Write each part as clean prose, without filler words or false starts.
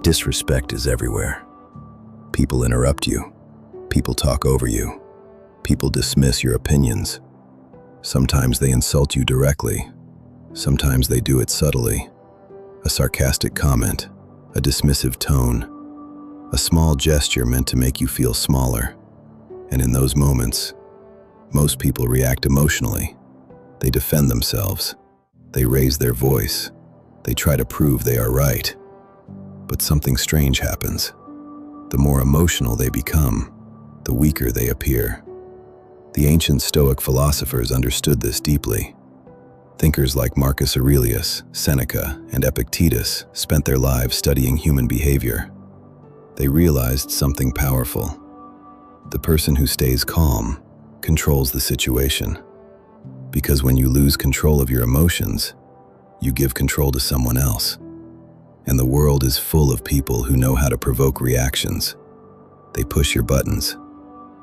Disrespect is everywhere. People interrupt you. People talk over you. People dismiss your opinions. Sometimes they insult you directly. Sometimes they do it subtly. A sarcastic comment, a dismissive tone, a small gesture meant to make you feel smaller. And in those moments, most people react emotionally. They defend themselves. They raise their voice. They try to prove they are right. But something strange happens. The more emotional they become, the weaker they appear. The ancient Stoic philosophers understood this deeply. Thinkers like Marcus Aurelius, Seneca, and Epictetus spent their lives studying human behavior. They realized something powerful. The person who stays calm controls the situation. Because when you lose control of your emotions, you give control to someone else. And the world is full of people who know how to provoke reactions. They push your buttons.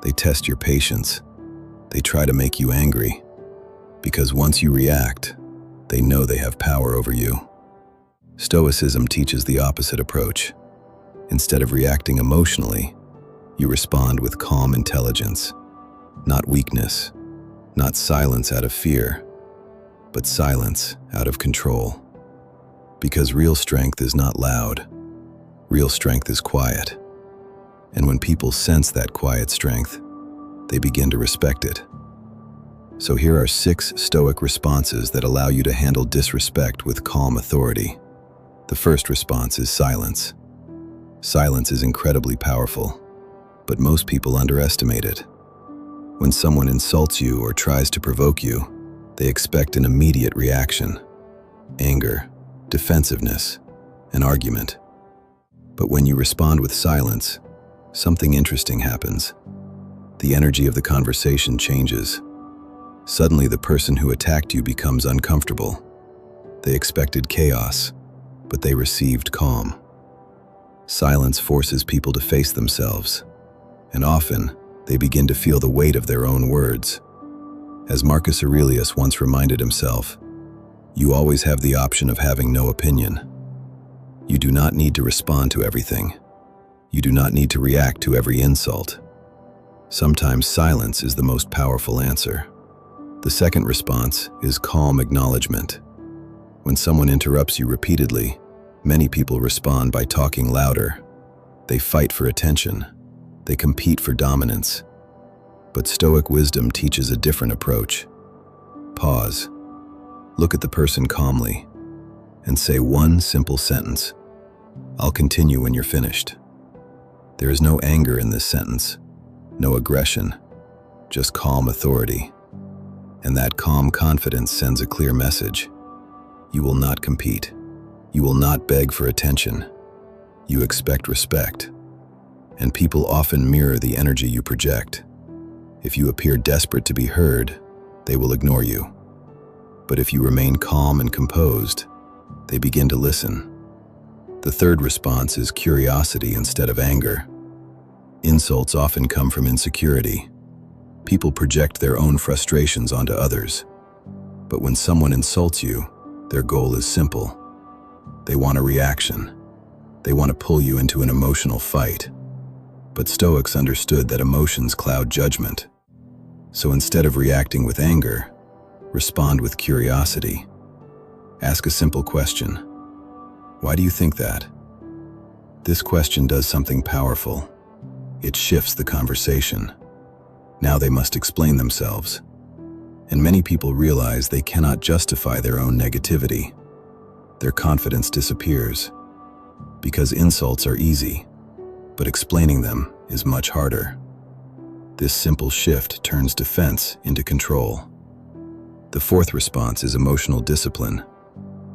They test your patience. They try to make you angry. Because once you react, they know they have power over you. Stoicism teaches the opposite approach. Instead of reacting emotionally, you respond with calm intelligence. Not weakness, not silence out of fear, but silence out of control. Because real strength is not loud. Real strength is quiet. And when people sense that quiet strength, they begin to respect it. So here are 6 Stoic responses that allow you to handle disrespect with calm authority. The first response is silence. Silence is incredibly powerful, but most people underestimate it. When someone insults you or tries to provoke you, they expect an immediate reaction: anger, defensiveness, an argument. But when you respond with silence, something interesting happens. The energy of the conversation changes. Suddenly, the person who attacked you becomes uncomfortable. They expected chaos, but they received calm. Silence forces people to face themselves, and often, they begin to feel the weight of their own words. As Marcus Aurelius once reminded himself, you always have the option of having no opinion. You do not need to respond to everything. You do not need to react to every insult. Sometimes silence is the most powerful answer. The second response is calm acknowledgement. When someone interrupts you repeatedly, many people respond by talking louder. They fight for attention. They compete for dominance. But Stoic wisdom teaches a different approach. Pause. Look at the person calmly and say one simple sentence. I'll continue when you're finished. There is no anger in this sentence, no aggression, just calm authority. And that calm confidence sends a clear message. You will not compete. You will not beg for attention. You expect respect. And people often mirror the energy you project. If you appear desperate to be heard, they will ignore you. But if you remain calm and composed, they begin to listen. The third response is curiosity instead of anger. Insults often come from insecurity. People project their own frustrations onto others. But when someone insults you, their goal is simple. They want a reaction. They want to pull you into an emotional fight. But Stoics understood that emotions cloud judgment. So instead of reacting with anger, respond with curiosity. Ask a simple question. Why do you think that? This question does something powerful. It shifts the conversation. Now they must explain themselves. And many people realize they cannot justify their own negativity. Their confidence disappears. Because insults are easy, but explaining them is much harder. This simple shift turns defense into control. The fourth response is emotional discipline.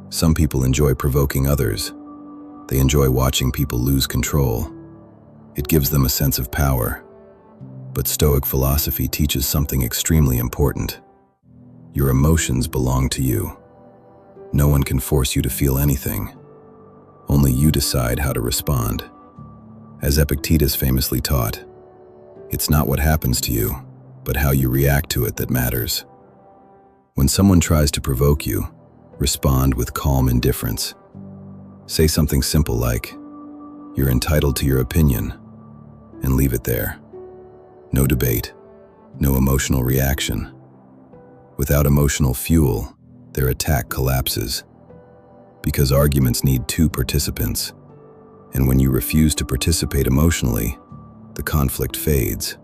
Some people enjoy provoking others. They enjoy watching people lose control. It gives them a sense of power. But Stoic philosophy teaches something extremely important. Your emotions belong to you. No one can force you to feel anything. Only you decide how to respond. As Epictetus famously taught, it's not what happens to you, but how you react to it that matters. When someone tries to provoke you, respond with calm indifference. Say something simple like, You're entitled to your opinion, and leave it there. No debate, no emotional reaction. Without emotional fuel, their attack collapses. Because arguments need two participants, and when you refuse to participate emotionally, the conflict fades.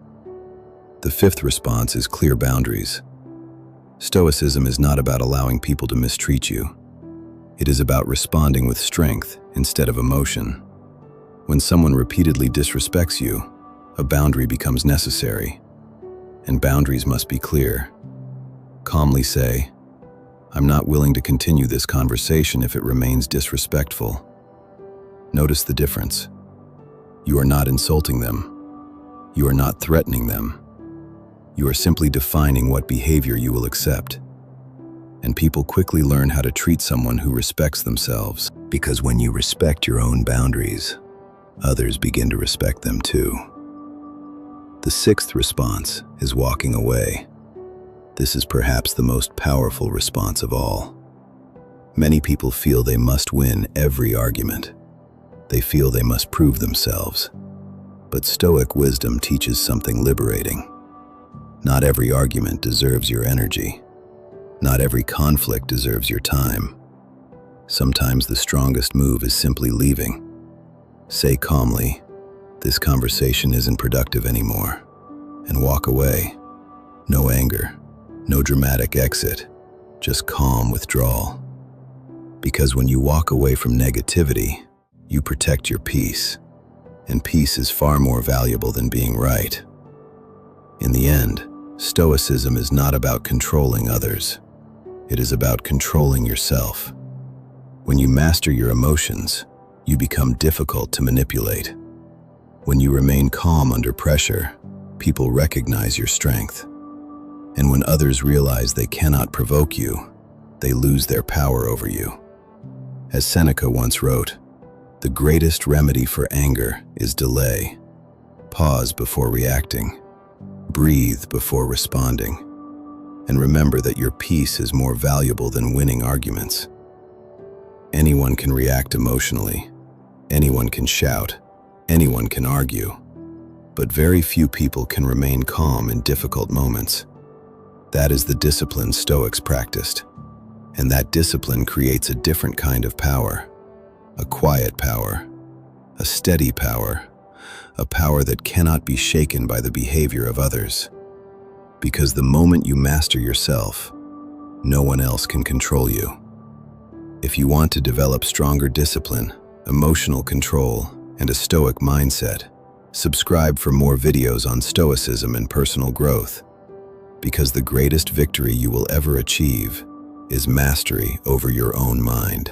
The fifth response is clear boundaries. Stoicism is not about allowing people to mistreat you. It is about responding with strength instead of emotion. When someone repeatedly disrespects you, a boundary becomes necessary, and boundaries must be clear. Calmly say, "I'm not willing to continue this conversation if it remains disrespectful." Notice the difference. You are not insulting them. You are not threatening them. You are simply defining what behavior you will accept. And people quickly learn how to treat someone who respects themselves. Because when you respect your own boundaries, others begin to respect them too. The sixth response is walking away. This is perhaps the most powerful response of all. Many people feel they must win every argument. They feel they must prove themselves. But Stoic wisdom teaches something liberating. Not every argument deserves your energy. Not every conflict deserves your time. Sometimes the strongest move is simply leaving. Say calmly, "This conversation isn't productive anymore," and walk away. No anger, no dramatic exit, just calm withdrawal. Because when you walk away from negativity, you protect your peace, and peace is far more valuable than being right. In the end, Stoicism is not about controlling others. It is about controlling yourself. When you master your emotions, you become difficult to manipulate. When you remain calm under pressure, people recognize your strength. And when others realize they cannot provoke you, they lose their power over you. As Seneca once wrote, "The greatest remedy for anger is delay. Pause before reacting. Breathe before responding. And remember that your peace is more valuable than winning arguments." Anyone can react emotionally. Anyone can shout. Anyone can argue. But very few people can remain calm in difficult moments. That is the discipline Stoics practiced. And that discipline creates a different kind of power. A quiet power. A steady power. A power that cannot be shaken by the behavior of others. Because the moment you master yourself, no one else can control you. If you want to develop stronger discipline, emotional control, and a Stoic mindset, subscribe for more videos on Stoicism and personal growth. Because the greatest victory you will ever achieve is mastery over your own mind.